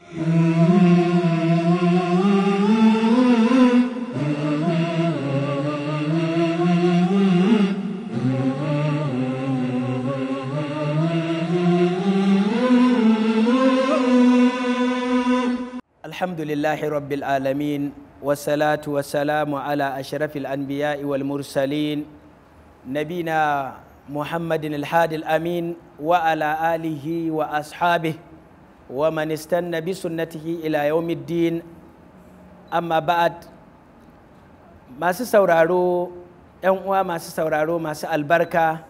Alhamdulillahi rabbil alamin wassalatu wassalamu ala ashrafil anbiya'i wal mursalin nabina Muhammadin al-hadil amin wa ala alihi wa ashabihi wa man istanna bi sunnatihi ila yawmiddin. Amma ba'ad, masu sauraro, yan uwa masu sauraro masu albarka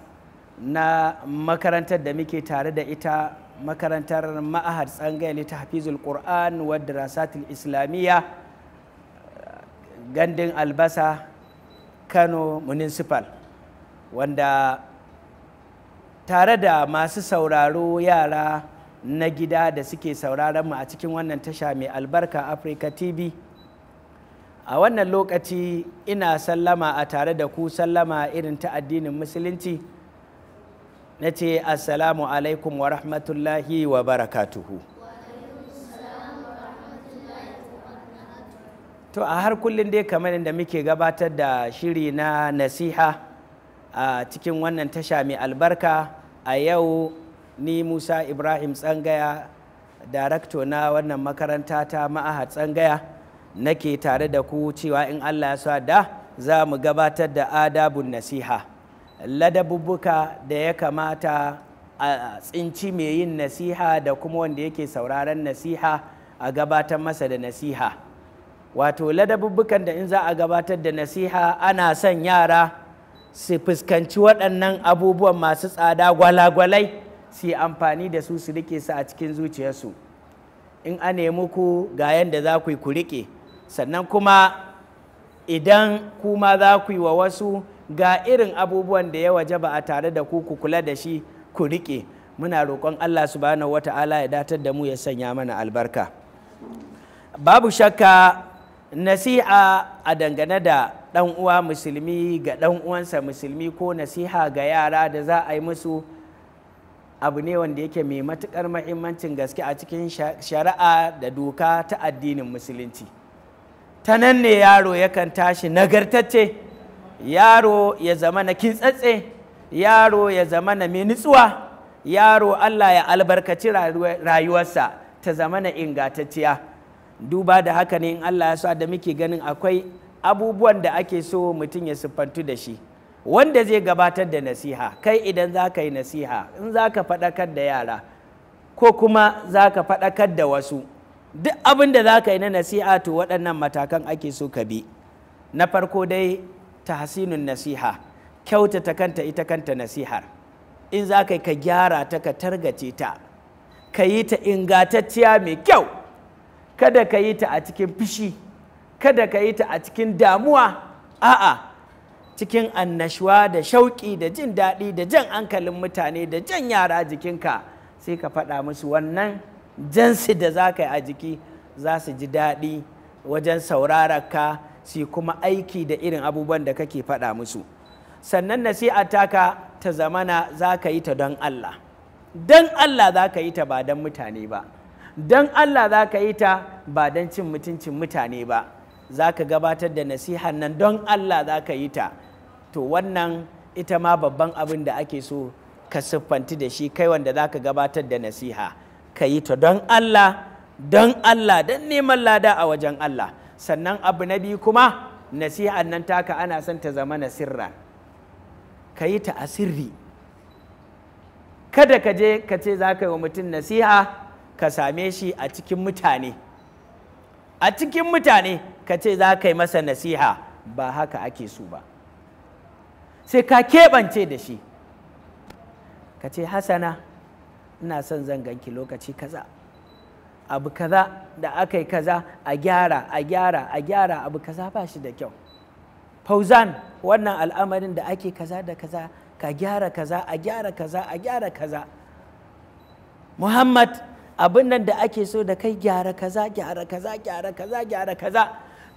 na makarantar da muke tare da ita, makarantar ma'ahad tsangayar tahfizul Qur'an wa dirasatul islamiyya, gandun albasa, Kano municipal, wanda tare da masu sauraro yara na gida da suke sauraron mu a cikin wannan tasha mai albarka Africa TV. A wannan lokaci ina sallama a tare da ku, sallama irin ta addinin musulunci. Na ce assalamu alaikum wa rahmatullahi wa barakatuhu. To a har kullum dai kamar da muke gabatar da shiri na nasiha a cikin wannan tasha mai albarka, a yau ni Musa Ibrahim Tsangaya, darakto na wannan makaranta ta ma'ahad Tsangaya, nake tare da ku cewa in Allah ya sa da za mu gabatar da adabun nasiha, ladabubbuka da ya kamata a tsinci mai yin nasiha da kuma wanda yake sauraron nasiha a gabatar masa da nasiha. Wato ladabubbukan da in za a gabatar da nasiha ana son yara su fuskanci waɗannan abubuwan masu tsada, gwalagwalai, su yi amfani da su, su rike su a cikin zuciyarsu. In a nemi ku ga yadda za ku yi ku rike, sannan kuma idan kuma za ku yi wa wasu ga irin abubuwan da ya wajaba a tare da ku kula da shi ku riƙe. Muna roƙon Allah subhanahu wata'ala ya datar da mu, ya sanya mana albarka. Babu shakka nasiha a dangane da ɗan uwa musulmi ga ɗan uwansa musulmi, ko nasiha ga yara da za a yi musu, abu ne wanda yake mai matuƙar mahimmancin gaske a cikin shari'a da doka ta addinin musulunci. Ta nan ne yaro yakan tashi nagartacce, yaro ya zama na kintsatse, yaro ya zama na mai nutsuwa, yaro Allah ya albarkaci rayuwarsa ta zama na ingantacciya. Duba da haka ne in Allah ya sa da muke ganin akwai abubuwan da ake so mutum ya siffantu da shi, wanda zai gabatar da nasiha. Kai idan za ka yi nasiha, in za ka faɗakar da yara ko kuma za ka faɗakar da wasu, duk abin da za ka yi na nasiha to waɗannan matakan ake so ka bi. Na farko dai tahsinun nasiha, kyautata kanta ita kanta nasihar. In za ka yi ka gyara ta, ka targace ta, ka yi ta ingantacciya mai kyau. Kada ka yi ta a cikin fushi, kada ka yi ta a cikin damuwa, a'a, cikin annashuwa da shauƙi da jin daɗi da jan hankalin mutane da jan yara jikinka, sai ka faɗa musu wannan jansi da za ka yi a jiki, za su ji daɗi wajen saurararka, su kuma aiki da irin abubuwan da kake faɗa musu. Sannan nasiha taka ta zamana za ka yi ta don Allah. Don Allah za ka yi ta, ba don mutane ba. Don Allah za ka yi ta, ba don cin mutuncin mutane ba. Za ka gabatar da nasihan nan don Allah za ka yi ta. To wannan ita ma babban abin da ake so ka siffanti da shi, kai wanda za ka gabatar da nasiha. Ka yi ta don Allah, don neman lada a wajen Allah. Sannan abu na biyu kuma, nasihan nan taka ana son ta zama na sirra. Ka yi ta a sirri. Kada ka je ka ce za ka yi wa mutum nasiha ka same shi a cikin mutane. A cikin mutane ka ce za ka yi masa nasiha, ba haka ake so ba. Sai ka keɓance da shi. Ka ce, Hassana, ina son zan ganki lokaci kaza. Abu kaza da aka yi kaza a gyara, abu kaza ba shi da kyau. Fauzan, wannan al'amarin da ake kaza da kaza, ka gyara kaza, a gyara kaza. Muhammad, abin nan da ake so da kai gyara kaza.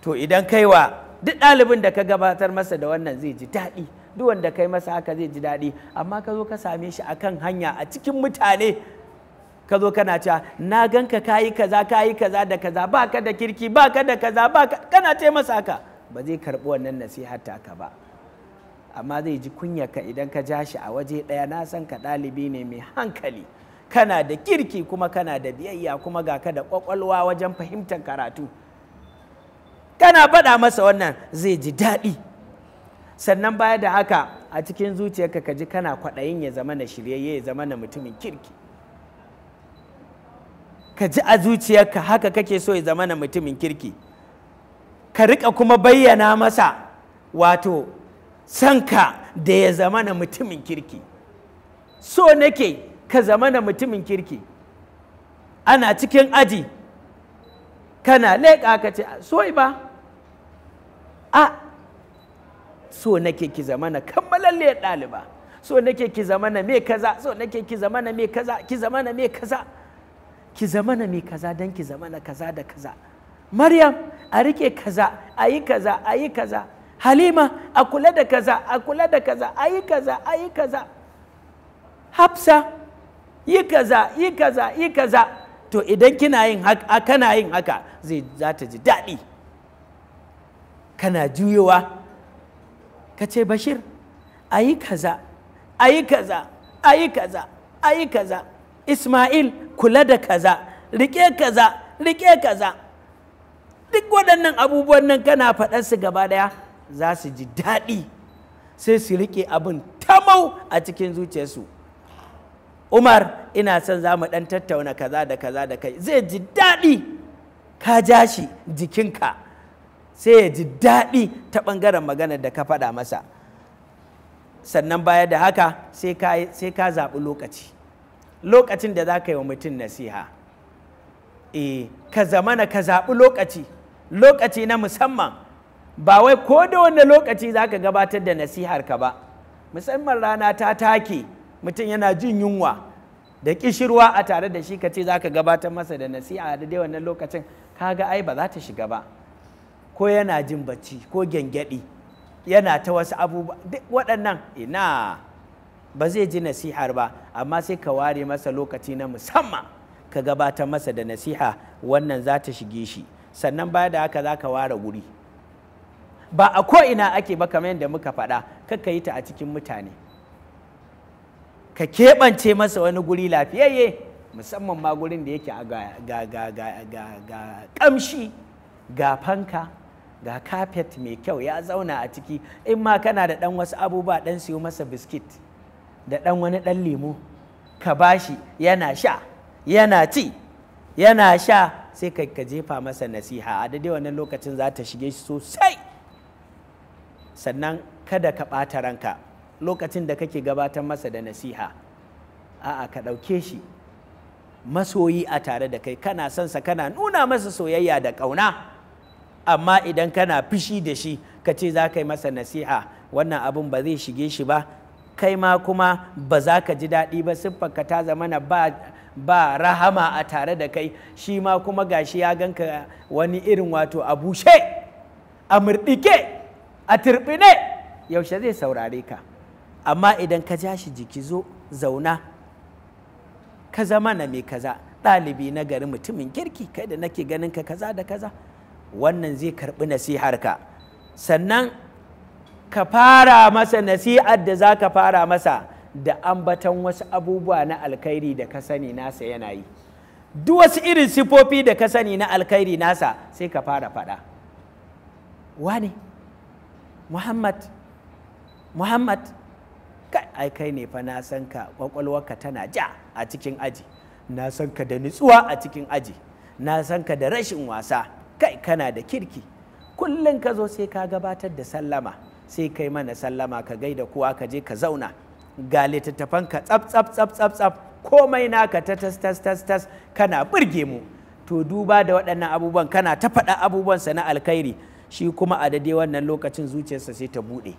To idan kaiwa duk ɗalibin da ka gabatar masa da wannan zai ji daɗi, duk wanda kai masa haka zai ji daɗi. Amma ka zo ka same shi akan hanya a cikin mutane, ka zo kana cewa na ganka kayi kaza da kaza, baka da kirki, baka da kaza, kana ce masa haka, ba zai karɓi wannan nasihar taka ba, amma zai ji kunyarka idan ka ja shi a waje ɗaya. Na san ka ɗalibi ne mai hankali, kana da kirki kuma kana da biyayya kuma ga ka da ƙwaƙwalwa wajen fahimtar karatu, kana faɗa masa wannan zai ji daɗi. Sannan baya da haka a cikin zuciyarka ka ji kana kwaɗayin ya zama na shiryayye, ya zama na mutumin kirki, ka ji a zuciyarka haka kake so ya zama na mutumin kirki, ka riƙa kuma bayyana masa wato sanka da ya zama na mutumin kirki. So nake ka zama na mutumin kirki. Ana cikin aji kana leƙa ka ce so ba a so nake ki zama na kammalalliyar ɗaliba, so nake ki zama na me kaza, so nake ki zama na me kaza, ki zama na me kaza, ki zama na me kaza don ki zama na kaza da kaza. Maryam a rike kaza, a yi kaza, a yi kaza. Halima a kula da kaza, a kula da kaza, a yi kaza, a yi kaza. Hafsa yi kaza, yi kaza, yi kaza. To idan kina yin haka, kana yin haka, za ta ji daɗi. Kana juyowa ka ce Bashir a yi kaza, a yi kaza, a yi kaza, a yi kaza. Ismail kula da kaza, rike kaza, rike kaza. Duk waɗannan abubuwan nan kana faɗar su gaba ɗaya, za su ji daɗi, sai su rike abin tamau a cikin zuciyarsu. Umar ina son za mu ɗan tattauna kaza da kaza da kai, zai ji daɗi, ka ja shi jikinka, sai ya ji daɗi ta ɓangaren magana da ka faɗa masa. Sannan baya da haka sai ka zaɓi lokacin da za ka yi wa mutum nasiha. Ka zamana ka zaɓi lokaci na musamman, ba wai ko da wani lokaci za ka gabatar da nasihar ka ba. Musamman rana ta take, mutum yana jin yunwa da kishirwa a tare da shi, ka ce za ka gabatar masa da nasiha da dai wannan lokacin, kaga ai ba za ta shiga ba. Ko yana jin bacci ko gyangyaɗi, yana ta wasu abubuwa, duk waɗannan ina ba zai ji nasihar ba. Amma sai ka ware masa lokaci na musamman ka gabatar masa da nasiha, wannan za ta shige shi. Sannan baya da haka za ka ware wuri, ba a ko'ina ake ba, kamar yadda muka faɗa, kakka yi ta a cikin mutane, ka keɓance masa wani guri lafiyayye, musamman ma gurin da yake ga ƙamshi, ga fanka, ga kafet mai kyau ya zauna a ciki. In ma kana da ɗan wasu abubuwa, ɗan siyo masa biskit da ɗan wani ɗan lemo ka bashi, yana sha, yana ci, yana sha, sai ka jefa masa nasiha a daidai wannan lokacin, za ta shige shi sosai. Sannan kada ka ɓata ranka lokacin da kake gabatar masa da nasiha, a'a ka ɗauke shi masoyi a tare da kai, kana son sa, kana nuna masa soyayya da ƙauna. Amma idan kana fushi da shi ka ce za ka yi masa nasiha, wannan abun ba zai shige shi ba, kai ma kuma ba za ka ji daɗi ba, siffarka ta zamana ba rahama a tare da kai, shi ma kuma gashi ya ganka wani irin wato a bushe, a murɗike, a turɓine, yaushe zai saurare ka? Amma idan ka ja shi jiki, zo zauna, ka zama na mai kaza, ɗalibi na gari, mutumin kirki, kai da nake ganin ka kaza da kaza, wannan zai karɓi nasiharka. Sannan ka fara masa nasihar da za ka fara masa da ambaton wasu abubuwa na alkhairi da ka sani nasa yana yi. Duk wasu irin sifofi da ka sani na alkhairi nasa sai ka fara faɗa. Wane? Muhammad, kai ne fa, na san ka, kwakwalwarka tana ja a cikin aji, na san ka da nutsuwa a cikin aji, na san ka da rashin wasa, kai kana da kirki. Kullum ka zo sai ka gabatar da sallama, sai kai mana sallama, ka gaida kowa, ka je ka zauna, ga littattafanka tsaf, komai naka ta tas, kana burge mu. To duba da waɗannan abubuwan, kana ta faɗa abubuwansa na alkhairi, shi kuma a daidai wannan lokacin zuciyarsa sai ta buɗe,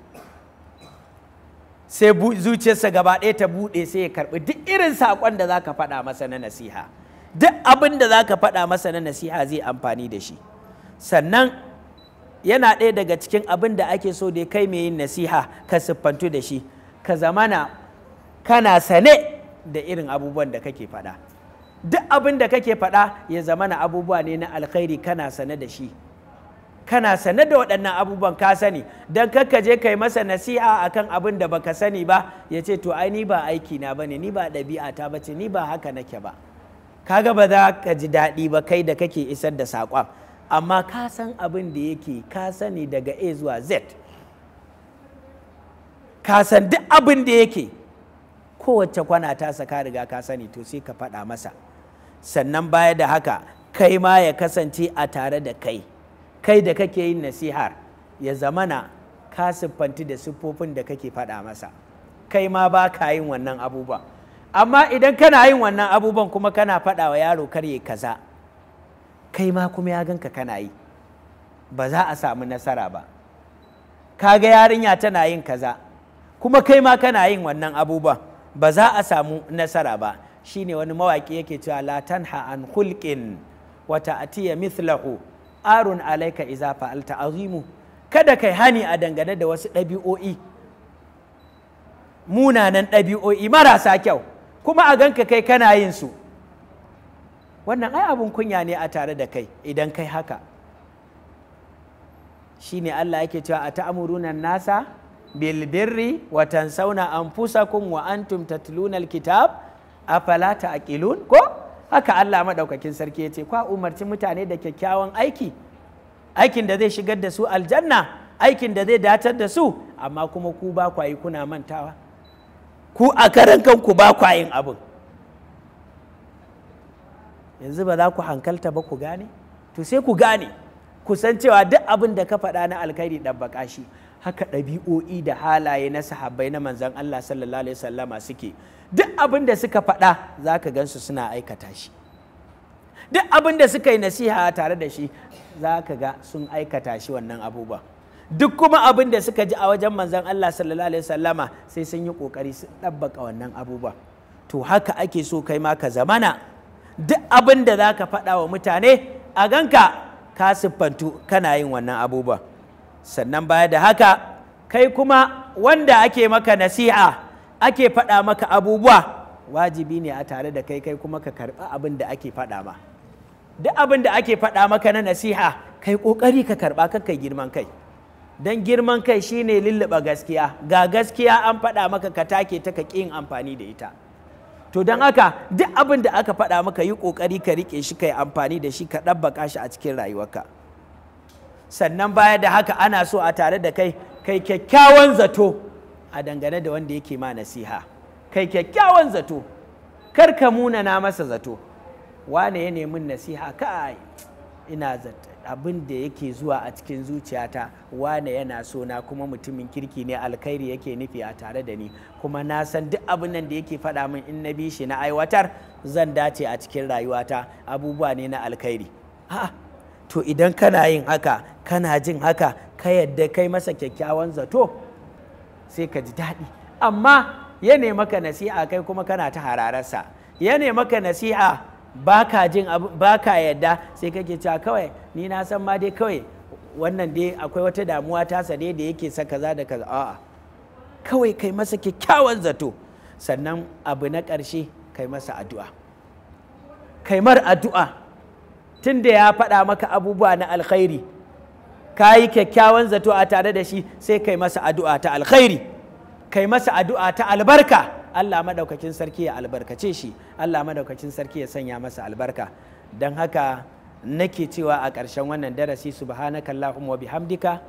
sai zuciyarsa gaba ɗaya ta buɗe, sai ya karɓi duk irin saƙon da za ka faɗa masa na nasiha, duk abin da za ka faɗa masa na nasiha zai amfani da shi. Sannan yana ɗaya daga cikin abin da ake so da kai mai yin nasiha ka siffantu da shi, ka zamana kana sane da irin abubuwan da kake faɗa. duk abin da kake faɗa ya zama na abubuwa ne na alkhairi kana sane da shi, kana sane da waɗannan abubuwan ka sani, don kakka je kai masa nasiha akan abin da baka sani ba ya ce to ai ni ba aiki na bane, ni ba ɗabi'ata ba ce, ni ba haka nake ba. Kaga ba za ka ji daɗi ba kai da kake isar da saƙon, amma ka san abin da yake, ka sani daga A zuwa Z, ka san duk abin da yake, kowace kwana ta saka riga ka sani, to sai ka faɗa masa. Sannan baya da haka kai ma ya kasance a tare da kai, kai da kake yin nasihar ya zamana ka siffanti da siffofin da kake faɗa masa, kai ma ba ka yin wannan abubuwan. Amma idan kana yin wannan abubuwan kuma kana faɗa wa yaro karye kaza, kai ma kuma ya ganka kana yi, ba za a samu nasara ba. Kaga yarinya tana yin kaza kuma kai ma kana yin wannan abubuwan, ba za a samu nasara ba. Shine wani mawaƙi yake cewa la tanha an khulqin wa ta'tiya mithlahu arun alayka idza fa'alta azimu. Kada kai hani a dangane da wasu ɗabi'o'i, munanan ɗabi'o'i marasa kyau, kuma a ganka kai kana yin su, wannan ai abun kunya ne a tare da kai idan kai haka. Shine Allah yake cewa ata'muruna nasa bil birri wa tansawna anfusakum wa antum tatluna alkitab afala ta'qilun. Ko haka Allah madaukakin sarki yace kwa umarci mutane da kyakkyawan aiki, aikin da zai shigar da su aljanna, aikin da zai datar da su, amma kuma ku ba kwa yi, kuna mantawa, ku a karan kanku ba kwa yin abin. Yanzu ba za ku hankalta ba ku gane? To sai ku gane, ku san cewa duk abin da ka faɗa na alkhairi ɗabbaka shi. Haka ɗabi'o'i da halaye na sahabbai na manzan Allah sallallahu alaihi wasallama suke, duk abin da suka faɗa za ka gansu suna aikata shi, duk abin da suka yi nasiha tare da shi za ka ga sun aikata shi wannan abubuwa, duk kuma abin da suka ji a wajen manzan Allah sallallahu alaihi wasallama sai sun yi ƙoƙari su ɗabbaka wannan abubuwa. To haka ake so kai ma ka zamana, duk abin da za ka faɗa wa mutane a ganka ka siffantu kana yin wannan abubuwa. Sannan baya da haka kai kuma wanda ake maka nasiha, ake faɗa maka abubuwa, wajibi ne a tare da kai kuma ka karɓi abin da ake faɗa ma. Duk abin da ake faɗa maka na nasiha kai ƙoƙari ka karɓa, kai girman kai, don girman kai shine lulluɓa gaskiya. Ga gaskiya an faɗa maka ka take ta, ka ƙi yin amfani da ita. To don haka duk abin da aka faɗa maka yi ƙoƙari ka riƙe shi, ka yi amfani da shi, ka ɗabbaka shi a cikin rayuwarka. Sannan baya da haka ana so a tare da kai kyakkyawan zato a dangane da wanda yake ma nasiha, kai kyakkyawan zato, kar ka munana masa zato. Wane ya nemi nasiha, kai ina zata abin da yake zuwa a cikin zuciyata, wane yana so na kuma mutumin kirki ne, alkhairi yake nufi a tare da ni, kuma na san duk abin nan da yake faɗa min in na bi shi na aiwatar zan dace a cikin rayuwata, abubuwa ne na alkhairi. To idan kana yin haka, kana jin haka, ka yadda kai masa kyakkyawan zato, sai ka ji daɗi. Amma ya ne maka nasiha kai kuma kana ta hararsa, ya ne maka nasiha baka jin baka yadda, sai kake cewa kawai ni na san ma dai kawai wannan dai akwai wata damuwa tasa dai da yake sa kaza da kaza. A'a, kawai kai masa kyakkyawan zato. Sannan abu na ƙarshe kai masa addu'a, kai mar addu'a. Tun da ya faɗa maka abubuwa na alkhairi, ka yi kyakkyawan zato a tare da shi, sai kai masa addu'a ta alkhairi, kai masa addu'a ta albarka. Allah madaukakin sarki ya albarkace shi, Allah madaukakin sarki ya sanya masa albarka. Don haka nake cewa a ƙarshen wannan darasi, subhanakallahumma wa bihamdika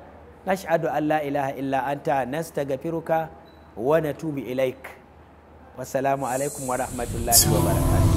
nashhadu an la ilaha illa anta nastaghfiruka wa natubu ilaik. Wassalamu alaikum wa rahmatullahi wa barakatuh.